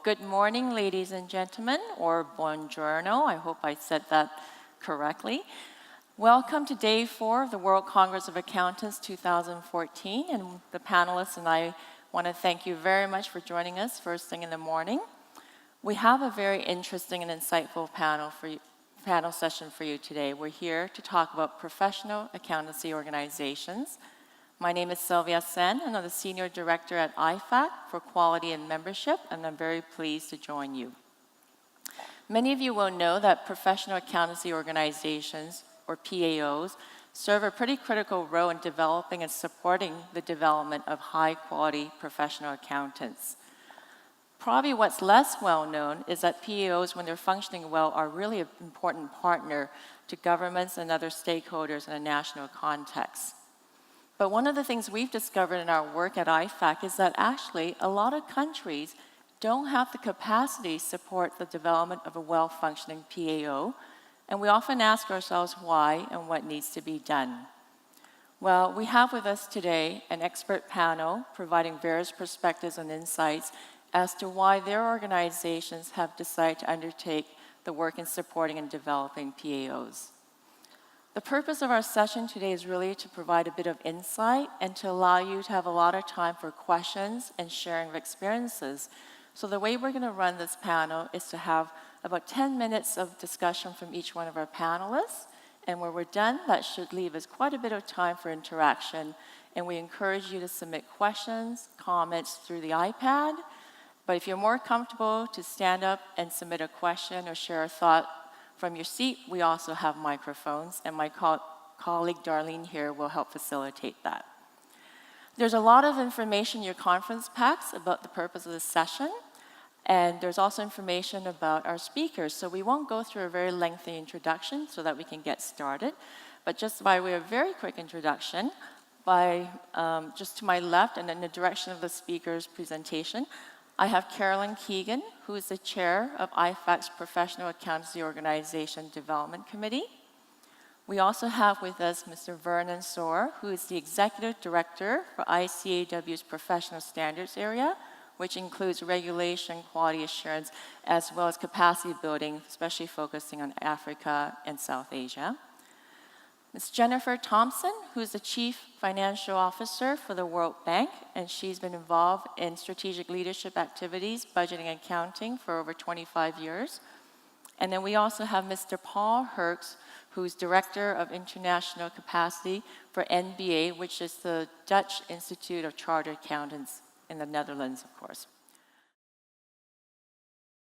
good morning, ladies and gentlemen, or buongiorno. I hope I said that correctly. Welcome to Day 4 of the World Congress of Accountants 2014, and the panelists and I want to thank you very much for joining us first thing in the morning. We have a very interesting and insightful panel session for you today. We're here to talk about professional accountancy organizations. My name is SYLVIA TSEN, and I'm the Senior Director at IFAC for Quality and Membership, and I'm very pleased to join you. Many of you will know that professional accountancy organizations, or PAOs, serve a pretty critical role in developing and supporting the development of high-quality professional accountants. Probably what's less well known is that PAOs, when they're functioning well, are really an important partner to governments and other stakeholders in a national context. But one of the things we've discovered in our work at IFAC is that actually a lot of countries don't have the capacity to support the development of a well-functioning PAO, and we often ask ourselves why and what needs to be done. Well, we have with us today an expert panel providing various perspectives and insights as to why their organizations have decided to undertake the work in supporting and developing PAOs. The purpose of our session today is really to provide a bit of insight and to allow you to have a lot of time for questions and sharing of experiences. So the way we're going to run this panel is to have about 10 minutes of discussion from each one of our panelists, and when we're done, that should leave us quite a bit of time for interaction, and we encourage you to submit questions, comments through the iPad, but if you're more comfortable to stand up and submit a question or share a thought from your seat, we also have microphones, and my colleague Darlene here will help facilitate that. There's a lot of information in your conference packs about the purpose of this session, and there's also information about our speakers, so we won't go through a very lengthy introduction so that we can get started, but just by way of very quick introduction, just to my left and in the direction of the speaker's presentation, I have Carolyn Keegan, who is the chair of IFAC's Professional Accountancy Organization Development Committee. We also have with us Mr. Vernon Soar, who is the executive director for ICAW's Professional Standards area, which includes regulation, quality assurance, as well as capacity building, especially focusing on Africa and South Asia. Ms. Jennifer Thompson, who is the Chief Financial Officer for the World Bank, and she's been involved in strategic leadership activities, budgeting and accounting for over 25 years. And then we also have Mr. Paul Herks, who's Director of International Capacity for NBA, which is the Dutch Institute of Chartered Accountants in the Netherlands, of course.